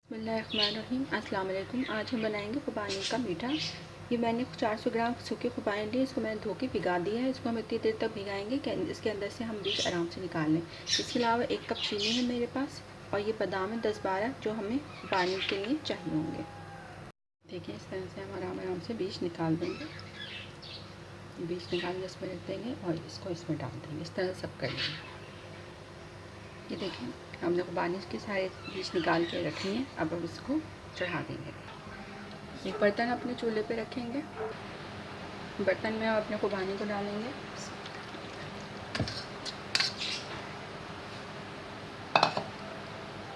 बिस्मिल्लाहिर्रहमानिर्रहीम। अस्सलाम वालेकुम। आज हम बनाएंगे खुबानी का मीठा। ये मैंने 400 ग्राम सूखे खुबानी लिए, इसको मैंने धो के भिगा दिया है। इसको हम इतनी देर तक भिगाएंगे कि इसके अंदर से हम बीज आराम से निकाल लें। इसके अलावा 1 कप चीनी है मेरे पास और ये बादाम है 10-12 जो हमें खुबानी के लिए चाहिए होंगे। देखिए इस तरह से हम आराम से बीज निकाल देंगे। बीज निकाल के इसमें रख देंगे और इसको इसमें डाल देंगे। इस तरह सब कर लेंगे। ये देखिए हमने खुबानी के सारे बीज निकाल के रखी हैं। अब हम इसको चढ़ा देंगे। एक बर्तन अपने चूल्हे पे रखेंगे। बर्तन में हम अपने खुबानी को डालेंगे।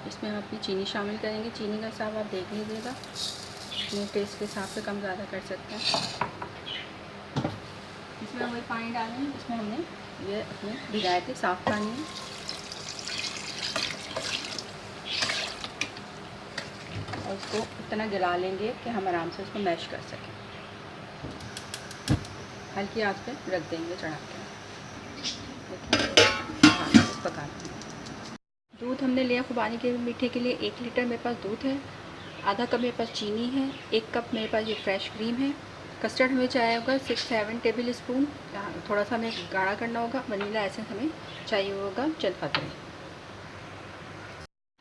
इसमें हम अपनी चीनी शामिल करेंगे। चीनी का हिसाब आप देख लीजिएगा, अपने टेस्ट के हिसाब से कम ज़्यादा कर सकते हैं। इसमें हम वही पानी डालेंगे इसमें हमने ये अपने भिगाए थे, साफ़ पानी है। और इसको इतना जला लेंगे कि हम आराम से उसको मैश कर सकें। हल्की आंच पे रख देंगे चढ़ा के। पका दूध हमने लिया खुबानी के मीठे के लिए 1 लीटर मेरे पास दूध है। आधा कप मेरे पास चीनी है। 1 कप मेरे पास ये फ्रेश क्रीम है। कस्टर्ड हमें चाहिए होगा 6-7 टेबल स्पून। थोड़ा सा हमें गाढ़ा करना होगा। वनीला एसेंस हमें चाहिए होगा जलपत्री।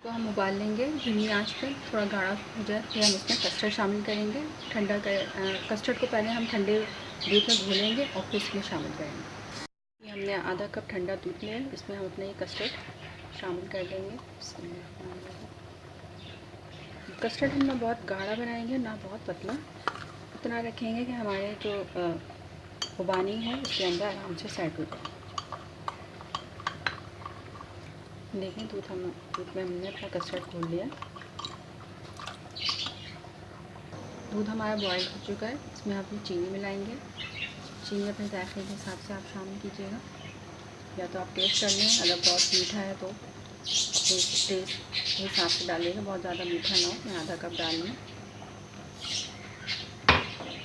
तो हम उबाल लेंगे धीमी आंच पर, थोड़ा गाढ़ा हो जाए फिर हम इसमें कस्टर्ड शामिल करेंगे। ठंडा कस्टर्ड को पहले हम ठंडे दूध में घोलेंगे और फिर इसमें शामिल करेंगे। ये हमने आधा कप ठंडा दूध लिया, इसमें हम अपने ये कस्टर्ड शामिल कर देंगे। कस्टर्ड हम ना बहुत गाढ़ा बनाएंगे ना बहुत पतला, इतना रखेंगे कि हमारे जो खुबानी है उसके अंदर आराम से सेट हो जाए। देखिए दूध में हमने अपना कस्टर्ड खोल लिया। दूध हमारा बॉयल हो चुका है। इसमें अपनी चीनी मिलाएंगे। चीनी अपने जायके के हिसाब से आप शामिल कीजिएगा, या तो आप टेस्ट कर लें। अगर बहुत मीठा है तो टेस्ट के हिसाब से डालिएगा, बहुत ज़्यादा मीठा ना हो। मैं आधा कप डाल लूँ।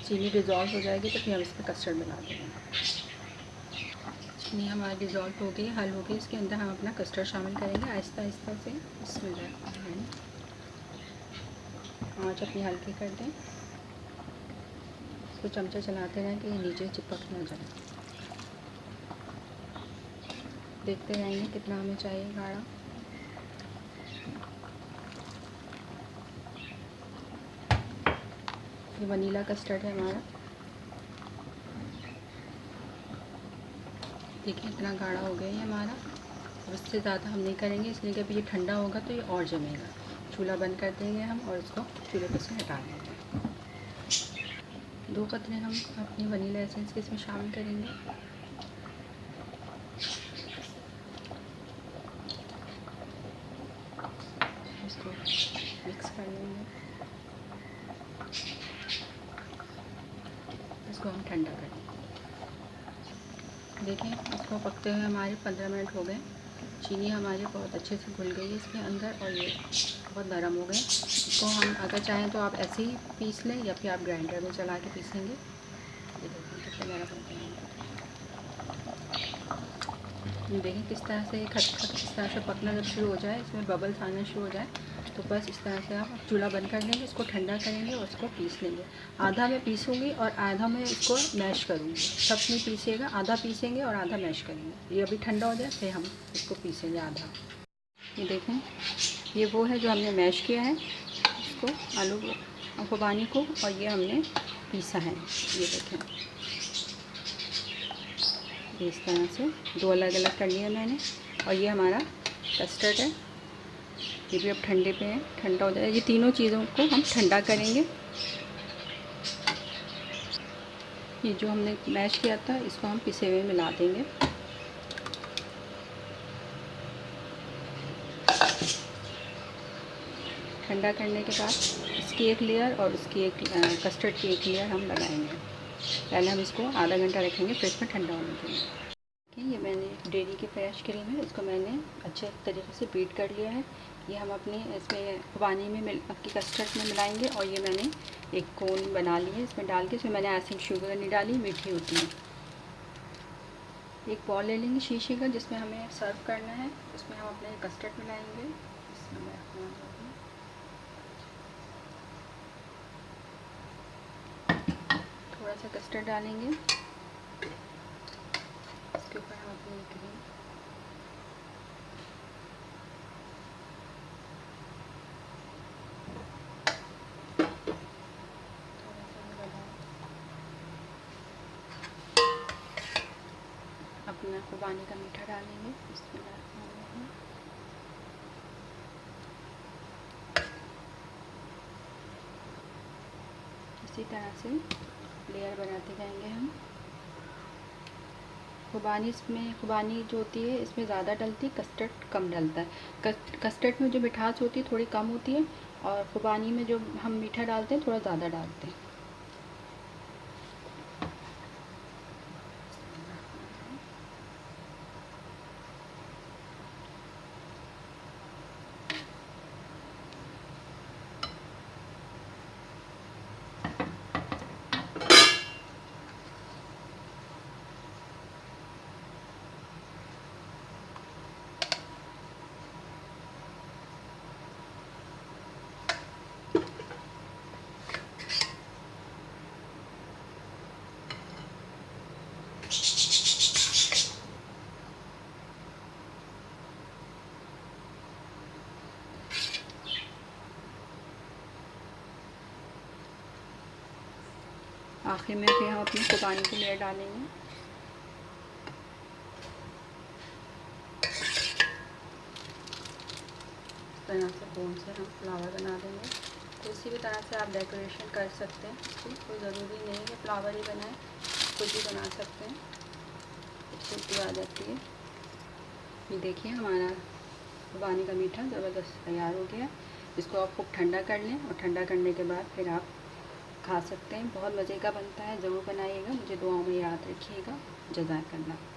चीनी डिज़ोल्व हो जाएगी तो फिर हम इसमें कस्टर्ड मिला देंगे। चीनी हमारी डिज़ोल्व हो गई, हल हो गई। इसके अंदर हम अपना कस्टर्ड शामिल करेंगे आहिस्ता आहिस्ता से। इसमें आँच अपनी हल्की कर दें। इसको चमचा चलाते रहें कि ये नीचे चिपक ना जाए। देखते रहेंगे कितना हमें चाहिए गाढ़ा। ये वनीला कस्टर्ड है हमारा। देखिए इतना गाढ़ा हो गया है हमारा। अब इससे ज़्यादा हम नहीं करेंगे, इसलिए कि अभी ये ठंडा होगा तो ये और जमेगा। चूल्हा बंद कर देंगे हम और इसको चूल्हे पर से हटा देंगे। 2 कतरे हम अपनी वनीला एसेंस के इसमें शामिल करेंगे। इसको मिक्स कर लेंगे। इसको हम ठंडा करेंगे। देखें इसको पकते हुए हमारे 15 मिनट हो गए। चीनी हमारी बहुत अच्छे से घुल गई है इसके अंदर और ये बहुत नरम हो गए। इसको हम अगर चाहें तो आप ऐसे ही पीस लें या फिर आप ग्राइंडर में चला के पीसेंगे। ये देखें कितने नरम हो गए हैं। देखें किस तरह से खट किस तरह से पकना जब शुरू हो जाए, इसमें बबल्स आना शुरू हो जाए तो बस इस तरह से आप चूल्हा बंद कर देंगे। इसको ठंडा करेंगे और इसको पीस लेंगे। आधा मैं पीसूँगी और आधा मैं इसको मैश करूँगी। सब नहीं पीसिएगा, आधा पीसेंगे और आधा मैश करेंगे। ये अभी ठंडा हो जाए फिर हम इसको पीसेंगे आधा। ये देखें ये वो है जो हमने मैश किया है इसको, आलू खुबानी को, और ये हमने पीसा है। ये देखें इस तरह से 2 अलग अलग कर लिया मैंने। और ये हमारा कस्टर्ड है, ये भी अब ठंडे पे है, ठंडा हो जाए। ये तीनों चीज़ों को हम ठंडा करेंगे। ये जो हमने मैश किया था इसको हम पिसे हुए मिला देंगे। ठंडा करने के बाद इसकी एक लेयर और उसकी एक कस्टर्ड की एक लेयर हम लगाएंगे। पहले हम इसको आधा घंटा रखेंगे फ्रिज में ठंडा होने के लिए। ये मैंने डेयरी की फ्रेश क्रीम है, इसको मैंने अच्छे तरीके से बीट कर लिया है। ये हम अपनी इसमें खुबानी में आपकी कस्टर्ड में मिलाएंगे। और ये मैंने एक कोन बना ली है, इसमें डाल के इसमें मैंने आइसिंग शुगर नहीं डाली, मीठी होती है। एक बॉल ले लेंगे शीशे का जिसमें हमें सर्व करना है। उसमें हम अपने कस्टर्ड मिलाएंगे। सा कस्टर्ड डालेंगे। इसके ऊपर हम अपनी क्रीम अपना खुबानी का मीठा डालेंगे। इसी तरह से लेयर बनाते जाएंगे हम। खुबानी जो होती है इसमें ज़्यादा डलती है, कस्टर्ड कम डलता है। कस्टर्ड में जो मिठास होती है थोड़ी कम होती है, और खुबानी में जो हम मीठा डालते हैं थोड़ा ज़्यादा डालते हैं। आखिर में फिर हम अपनी खुबानी की लेयर डालेंगे। इस तरह से गोल से हम फ्लावर बना देंगे। तो इसी भी तरह से आप डेकोरेशन कर सकते हैं। इसकी कोई ज़रूरी नहीं है फ्लावर ही बनाए, कुछ भी बना सकते हैं, खूबसूरती आ जाती है। ये देखिए हमारा खुबानी का मीठा ज़बरदस्त तैयार हो गया। इसको आप खूब ठंडा कर लें, और ठंडा करने के बाद फिर आप खा सकते हैं। बहुत मज़े का बनता है, ज़रूर बनाइएगा। मुझे दुआओं में याद रखिएगा। जज़ाकल्लाह।